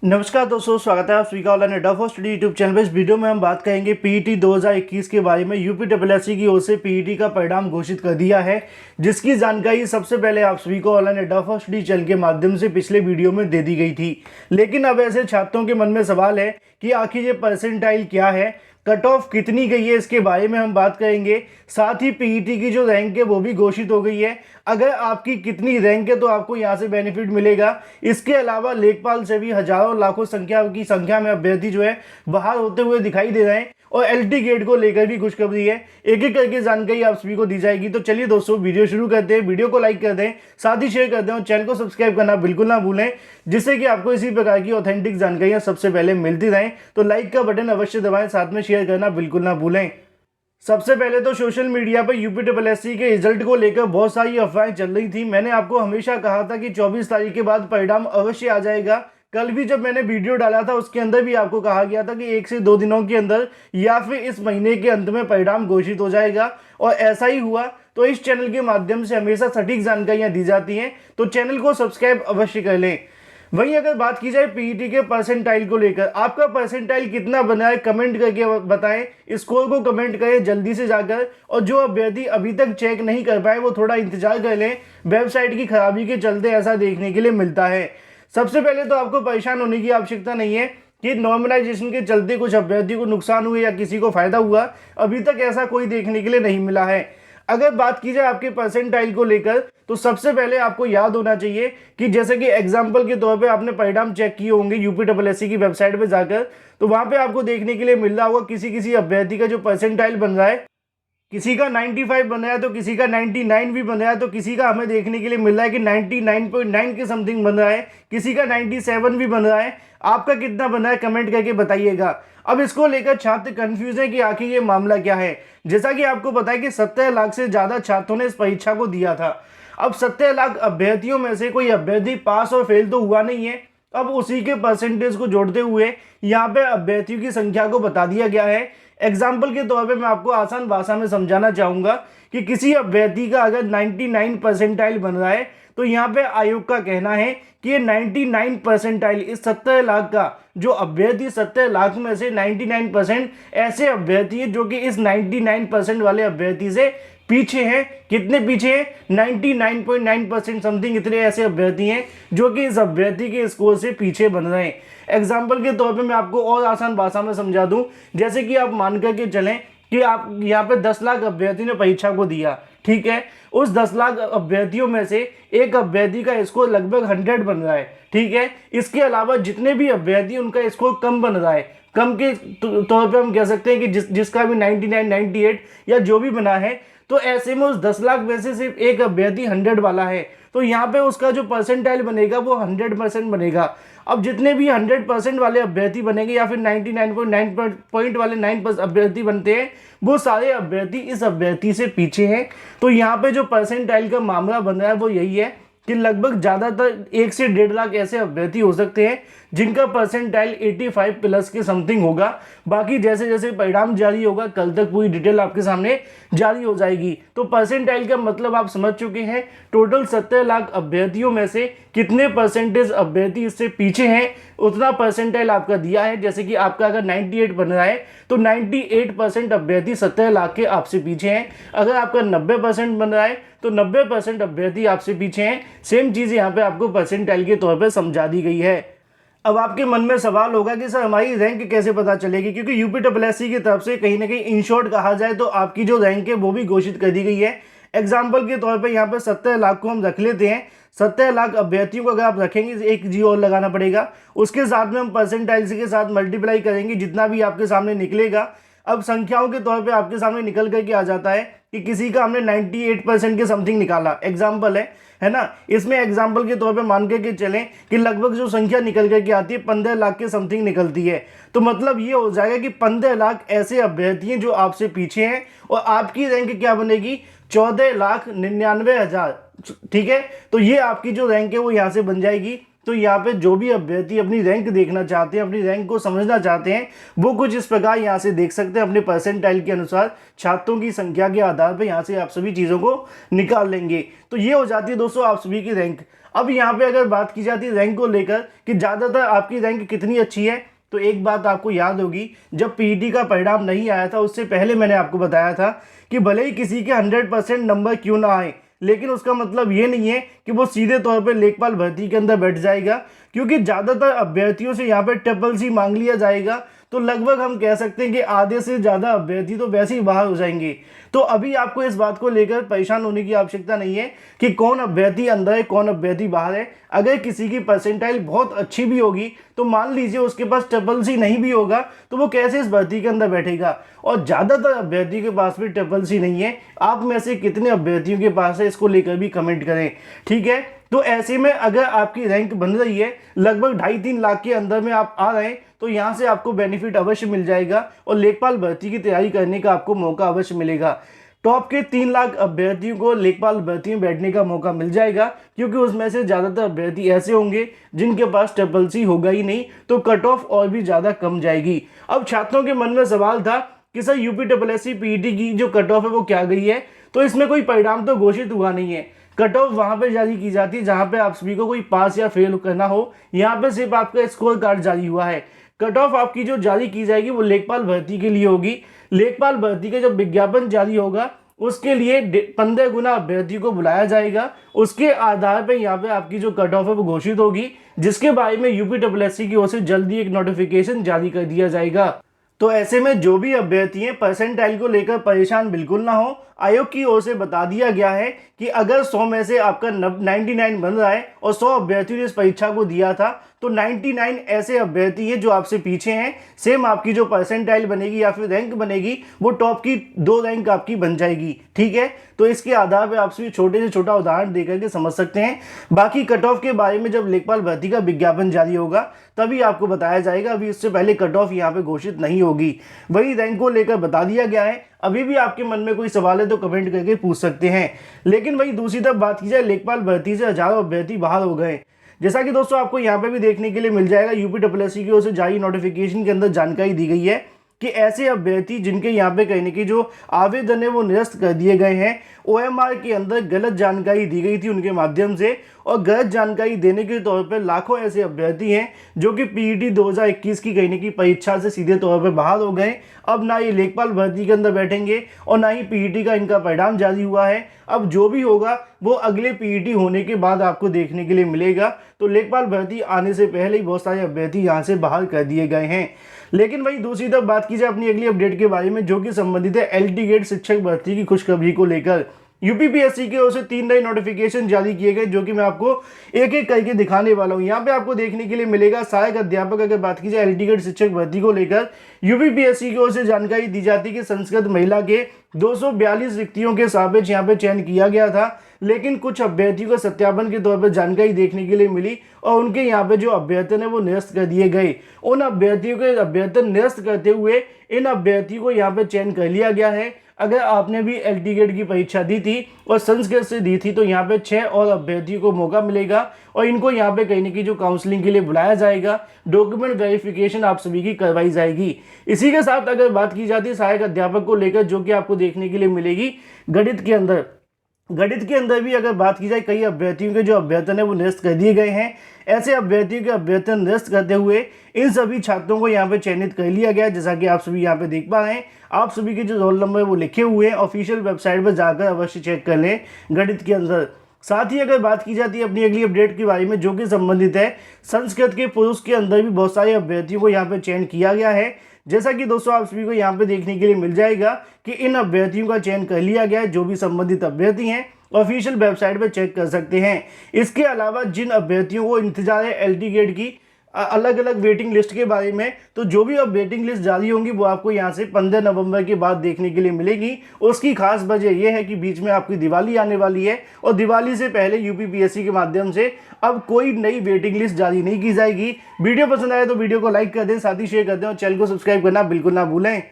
नमस्कार दोस्तों, स्वागत है आप सभी का ऑनलाइन अड्डा फॉर स्टडी यूट्यूब चैनल पे। इस वीडियो में हम बात करेंगे पीईटी 2021 के बारे में। यूपीएससी की ओर से पीईटी का परिणाम घोषित कर दिया है, जिसकी जानकारी सबसे पहले आप सभी को ऑनलाइन अड्डा फॉर स्टडी चैनल के माध्यम से पिछले वीडियो में दे दी गई थी। लेकिन अब ऐसे छात्रों के मन में सवाल है कि आखिर ये परसेंटाइल क्या है, कट ऑफ कितनी गई है, इसके बारे में हम बात करेंगे। साथ ही पीईटी की जो रैंक है वो भी घोषित हो गई है। अगर आपकी कितनी रैंक है तो आपको यहाँ से बेनिफिट मिलेगा। इसके अलावा लेखपाल से भी हजारों लाखों संख्या में अभ्यर्थी जो है बाहर होते हुए दिखाई दे रहे हैं और एलटी गेट को लेकर भी खुशखबरी है। एक एक करके जानकारी आप सभी को दी जाएगी। तो चलिए दोस्तों, वीडियो शुरू करते हैं। वीडियो को लाइक कर दें, साथ ही शेयर कर दें और चैनल को सब्सक्राइब करना बिल्कुल ना भूलें, जिससे कि आपको इसी प्रकार की ऑथेंटिक जानकारियां सबसे पहले मिलती रहें। तो लाइक का बटन अवश्य दबाएं, साथ में शेयर करना बिल्कुल ना भूलें। सबसे पहले तो सोशल मीडिया पर यूपीएससी के रिजल्ट को लेकर बहुत सारी अफवाहें चल रही थी। मैंने आपको हमेशा कहा था कि 24 तारीख के बाद परिणाम अवश्य आ जाएगा। कल भी जब मैंने वीडियो डाला था उसके अंदर भी आपको कहा गया था कि 1 से 2 दिनों के अंदर या फिर इस महीने के अंत में परिणाम घोषित हो जाएगा, और ऐसा ही हुआ। तो इस चैनल के माध्यम से हमेशा सटीक जानकारियां दी जाती हैं, तो चैनल को सब्सक्राइब अवश्य कर लें। वहीं अगर बात की जाए पीईटी के परसेंटाइल को लेकर, आपका परसेंटाइल कितना बना है कमेंट करके बताएं। स्कोर को कमेंट करें जल्दी से जाकर, और जो अभ्यर्थी अभी तक चेक नहीं कर पाए वो थोड़ा इंतजार कर लें। वेबसाइट की खराबी के चलते ऐसा देखने के लिए मिलता है। सबसे पहले तो आपको परेशान होने की आवश्यकता नहीं है कि नॉर्मलाइजेशन के चलते कुछ अभ्यर्थी को नुकसान हुए या किसी को फायदा हुआ। अभी तक ऐसा कोई देखने के लिए नहीं मिला है। अगर बात की जाए आपके परसेंटाइल को लेकर, तो सबसे पहले आपको याद होना चाहिए कि जैसे कि एग्जांपल के तौर पे आपने परिणाम चेक किए होंगे यूपीएससी की वेबसाइट पे जाकर, तो वहां पे आपको देखने के लिए मिल रहा होगा किसी किसी अभ्यर्थी का जो परसेंटाइल बन रहा है, किसी का 95 बन रहा है तो किसी का 99 भी बन रहा है, तो किसी का हमें देखने के लिए मिल रहा है कि 99.9 के समथिंग बन रहा है, किसी का 97 भी बन रहा है। आपका कितना बन रहा है कमेंट करके बताइएगा। अब इसको लेकर छात्र कंफ्यूज है कि आखिर ये मामला क्या है। जैसा कि आपको पता है कि 17 लाख से ज्यादा छात्रों ने इस परीक्षा को दिया था। अब 17 लाख अभ्यर्थियों में से कोई अभ्यर्थी पास और फेल तो हुआ नहीं है। अब उसी के परसेंटेज को जोड़ते हुए यहाँ पे अभ्यर्थियों की संख्या को बता दिया गया है। एग्जाम्पल के तौर पे मैं आपको आसान भाषा में समझाना चाहूंगा कि किसी अभ्यर्थी का अगर 99 परसेंटाइल बन रहा है, तो यहाँ पे आयोग का कहना है कि ये 99 परसेंटाइल इस 17 लाख का जो अभ्यर्थी 17 लाख में से 99% ऐसे अभ्यर्थी है जो कि इस 99% वाले अभ्यर्थी से पीछे हैं। कितने पीछे हैं? 99.9% समथिंग इतने ऐसे अभ्यर्थी हैं जो कि इस अभ्यर्थी के स्कोर से पीछे बन रहे हैं। एग्जाम्पल के तौर पे मैं आपको और आसान भाषा में समझा दूं, जैसे कि आप मान करके चलें कि आप यहाँ पे 10 लाख अभ्यर्थी ने परीक्षा को दिया, ठीक है। उस 10 लाख अभ्यर्थियों में से एक अभ्यर्थी का स्कोर लगभग 100 बन रहा है, ठीक है। इसके अलावा जितने भी अभ्यर्थी उनका स्कोर कम बन रहा है, कम के तौर पे हम कह सकते हैं कि जिसका भी 99, 98 या जो भी बना है, तो ऐसे में उस 10 लाख में से सिर्फ एक अभ्यर्थी 100 वाला है, तो यहाँ पे उसका जो परसेंटाइल बनेगा वो 100% बनेगा। अब जितने भी 100% वाले अभ्यर्थी बनेंगे या फिर 99.9 पॉइंट वाले 9% अभ्यर्थी बनते हैं, वो सारे अभ्यर्थी इस अभ्यर्थी से पीछे हैं। तो यहाँ पे जो परसेंटाइल का मामला बन रहा है वो यही है कि लगभग ज़्यादातर 1 से 1.5 लाख ऐसे अभ्यर्थी हो सकते हैं जिनका परसेंटाइल 85 प्लस के समथिंग होगा। बाकी जैसे जैसे परिणाम जारी होगा, कल तक पूरी डिटेल आपके सामने जारी हो जाएगी। तो परसेंटाइल का मतलब आप समझ चुके हैं। टोटल 17 लाख अभ्यर्थियों में से कितने परसेंटेज अभ्यर्थी इससे पीछे हैं, उतना परसेंटाइल आपका दिया है। जैसे कि आपका अगर 98 बन रहा है तो 98% अभ्यर्थी 17 लाख के आपसे पीछे हैं। अगर आपका 90% बन रहा है तो 90% अभ्यर्थी आपसे पीछे हैं। सेम चीज़ यहाँ पे आपको परसेंटाइल के तौर पर समझा दी गई है। अब आपके मन में सवाल होगा कि सर हमारी रैंक कैसे पता चलेगी, क्योंकि यूपीएससी की तरफ से कहीं ना कहीं इन शॉर्ट कहा जाए तो आपकी जो रैंक है वो भी घोषित कर दी गई है। एग्जाम्पल के तौर पे यहाँ पे 17 लाख को हम रख लेते हैं। 17 लाख अभ्यर्थियों को अगर आप रखेंगे, एक जी और लगाना पड़ेगा, उसके साथ में हम परसेंटाइल के साथ मल्टीप्लाई करेंगे, जितना भी आपके सामने निकलेगा। अब संख्याओं के तौर पे आपके सामने निकल करके आ जाता है कि किसी का हमने 98% के समथिंग निकाला, एग्जाम्पल है ना। इसमें एग्जाम्पल के तौर पे मान के चलें कि लगभग जो संख्या निकल करके आती है 15 लाख के समथिंग निकलती है। तो मतलब ये हो जाएगा कि 15 लाख ऐसे अभ्यर्थी हैं जो आपसे पीछे हैं, और आपकी रैंक क्या बनेगी? 14,99,000, ठीक है। तो ये आपकी जो रैंक है वो यहाँ से बन जाएगी। तो यहाँ पे जो भी अभ्यर्थी अपनी रैंक देखना चाहते हैं, अपनी रैंक को समझना चाहते हैं, वो कुछ इस प्रकार यहाँ से देख सकते हैं। अपने परसेंटाइल के अनुसार छात्रों की संख्या के आधार पर यहाँ से आप सभी चीज़ों को निकाल लेंगे। तो ये हो जाती है दोस्तों आप सभी की रैंक। अब यहाँ पे अगर बात की जाती है रैंक को लेकर कि ज़्यादातर आपकी रैंक कितनी अच्छी है, तो एक बात आपको याद होगी, जब पीईटी का परिणाम नहीं आया था उससे पहले मैंने आपको बताया था कि भले ही किसी के 100% नंबर क्यों ना आए, लेकिन उसका मतलब ये नहीं है कि वो सीधे तौर पे लेखपाल भर्ती के अंदर बैठ जाएगा, क्योंकि ज़्यादातर अभ्यर्थियों से यहाँ पे ट्रिपल सी मांग लिया जाएगा। तो लगभग हम कह सकते हैं कि आधे से ज़्यादा अभ्यर्थी तो वैसे ही बाहर हो जाएंगे। तो अभी आपको इस बात को लेकर परेशान होने की आवश्यकता नहीं है कि कौन अभ्यर्थी अंदर है कौन अभ्यर्थी बाहर है। अगर किसी की परसेंटाइल बहुत अच्छी भी होगी तो मान लीजिए उसके पास ट्रिपल सी नहीं भी होगा तो वो कैसे इस भर्ती के अंदर बैठेगा। और ज़्यादातर अभ्यर्थी के पास भी ट्रिपल सी नहीं है। आप में से कितने अभ्यर्थियों के पास है इसको लेकर भी कमेंट करें, ठीक है। तो ऐसे में अगर आपकी रैंक बन रही है, लगभग 2.5-3 लाख के अंदर में आप आ रहे हैं, तो यहाँ से आपको बेनिफिट अवश्य मिल जाएगा और लेखपाल भर्ती की तैयारी करने का आपको मौका अवश्य मिलेगा। टॉप के 3 लाख अभ्यर्थियों को लेखपाल भर्ती में बैठने का मौका मिल जाएगा, क्योंकि उसमें से ज़्यादातर अभ्यर्थी ऐसे होंगे जिनके पास ट्रिपल सी होगा ही नहीं, तो कट ऑफ और भी ज़्यादा कम जाएगी। अब छात्रों के मन में सवाल था कि सर यूपीएससी पीईटी की जो कट ऑफ है वो क्या गई है, तो इसमें कोई परिणाम तो घोषित हुआ नहीं है। कट ऑफ वहाँ पे जारी की जाती है जहाँ पे आप सभी को कोई पास या फेल करना हो, यहाँ पे सिर्फ आपका स्कोर कार्ड जारी हुआ है। कट ऑफ आपकी जो जारी की जाएगी वो लेखपाल भर्ती के लिए होगी। लेखपाल भर्ती का जब विज्ञापन जारी होगा उसके लिए 15 गुना अभ्यर्थी को बुलाया जाएगा। उसके आधार पर यहाँ पे आपकी जो कट ऑफ है वो घोषित होगी, जिसके बारे में यूपीएससी की ओर से जल्दी एक नोटिफिकेशन जारी कर दिया जाएगा। तो ऐसे में जो भी अभ्यर्थी हैं परसेंटाइल को लेकर परेशान बिल्कुल ना हो। आयोग की ओर से बता दिया गया है कि अगर 100 में से आपका 99 बन रहा है और 100 अभ्यर्थियों ने इस परीक्षा को दिया था, तो 99 ऐसे अभ्यर्थी हैं जो आपसे पीछे हैं। सेम आपकी जो परसेंटाइल बनेगी या फिर रैंक बनेगी वो टॉप की 2 रैंक आपकी बन जाएगी, ठीक है। तो इसके आधार पर आप सभी छोटे से छोटा उदाहरण देकर के समझ सकते हैं। बाकी कट ऑफ के बारे में जब लेखपाल भर्ती का विज्ञापन जारी होगा तभी आपको बताया जाएगा। अभी इससे पहले कट ऑफ यहाँ पे घोषित नहीं होगी। वही रैंक को लेकर बता दिया गया है। अभी भी आपके मन में कोई सवाल है तो कमेंट करके पूछ सकते हैं। लेकिन वही दूसरी तरफ बात की जाए, लेखपाल भर्ती से हजारों अभ्यर्थी बाहर हो गए। जैसा कि दोस्तों आपको यहाँ पे भी देखने के लिए मिल जाएगा, यूपीएससी की ओर से जारी नोटिफिकेशन के अंदर जानकारी दी गई है कि ऐसे अभ्यर्थी जिनके यहाँ पे कहने की जो आवेदन है वो निरस्त कर दिए गए हैं, ओएमआर के अंदर गलत जानकारी दी गई थी उनके माध्यम से, और गलत जानकारी देने के तौर पर लाखों ऐसे अभ्यर्थी हैं जो कि पीईटी 2021 की कहने की परीक्षा से सीधे तौर पर बाहर हो गए। अब ना ये लेखपाल भर्ती के अंदर बैठेंगे और ना ही पीईटी का इनका परिणाम जारी हुआ है। अब जो भी होगा वो अगले पीईटी होने के बाद आपको देखने के लिए मिलेगा। तो लेखपाल भर्ती आने से पहले ही बहुत सारे अभ्यर्थी यहाँ से बाहर कर दिए गए हैं। लेकिन वही दूसरी तरफ बात की जाए अपनी अगली अपडेट के बारे में, जो कि संबंधित है एलटी गेट शिक्षक भर्ती की खुशखबरी को लेकर। यूपीएससी की ओर से 3 नए नोटिफिकेशन जारी किए गए, जो कि मैं आपको एक एक करके दिखाने वाला हूं। यहाँ पे आपको देखने के लिए मिलेगा सहायक अध्यापक। अगर बात की जाए एलटी गेट शिक्षक भर्ती को लेकर, यूपीएससी की ओर से जानकारी दी जाती है कि संस्कृत महिला के 242 रिक्तियों के सापेक्ष यहाँ पे चयन किया गया था, लेकिन कुछ अभ्यर्थियों को सत्यापन के तौर पर जानकारी देखने के लिए मिली और उनके यहाँ पे जो अभ्यर्थन है वो निरस्त कर दिए गए। उन अभ्यर्थियों के अभ्यर्थन निरस्त करते हुए इन अभ्यर्थियों को यहाँ पे चयन कर लिया गया है। अगर आपने भी एलटी गेट की परीक्षा दी थी और संस्कृत से दी थी तो यहाँ पे 6 और अभ्यर्थियों को मौका मिलेगा और इनको यहाँ पे कहने की जो काउंसलिंग के लिए बुलाया जाएगा, डॉक्यूमेंट वेरिफिकेशन आप सभी की करवाई जाएगी। इसी के साथ अगर बात की जाती है सहायक अध्यापक को लेकर, जो कि आपको देखने के लिए मिलेगी गणित के अंदर भी अगर बात की जाए, कई अभ्यर्थियों के जो अभ्यर्थन है वो निरस्त कर दिए गए हैं। ऐसे अभ्यर्थियों के अभ्यर्थन निरस्त करते हुए इन सभी छात्रों को यहाँ पे चयनित कर लिया गया है। जैसा कि आप सभी यहाँ पे देख पा रहे हैं, आप सभी के जो रोल नंबर है वो लिखे हुए हैं। ऑफिशियल वेबसाइट पर जाकर अवश्य चेक कर लें गणित के अंदर। साथ ही अगर बात की जाती है अपनी अगली अपडेट के बारे में, जो कि संबंधित है संस्कृत के पुरुष के अंदर भी बहुत सारे अभ्यर्थियों को यहाँ पे चयन किया गया है। जैसा कि दोस्तों आप सभी को यहाँ पे देखने के लिए मिल जाएगा कि इन अभ्यर्थियों का चयन कर लिया गया है। जो भी संबंधित अभ्यर्थी हैं ऑफिशियल वेबसाइट पर चेक कर सकते हैं। इसके अलावा जिन अभ्यर्थियों को इंतजार है एलटी गेट की अलग अलग वेटिंग लिस्ट के बारे में, तो जो भी अब वेटिंग लिस्ट जारी होंगी वो आपको यहाँ से 15 नवंबर के बाद देखने के लिए मिलेगी। उसकी खास वजह यह है कि बीच में आपकी दिवाली आने वाली है और दिवाली से पहले यूपीएससी के माध्यम से अब कोई नई वेटिंग लिस्ट जारी नहीं की जाएगी। वीडियो पसंद आए तो वीडियो को लाइक कर दें, साथ ही शेयर कर दें और चैनल को सब्सक्राइब करना बिल्कुल ना भूलें।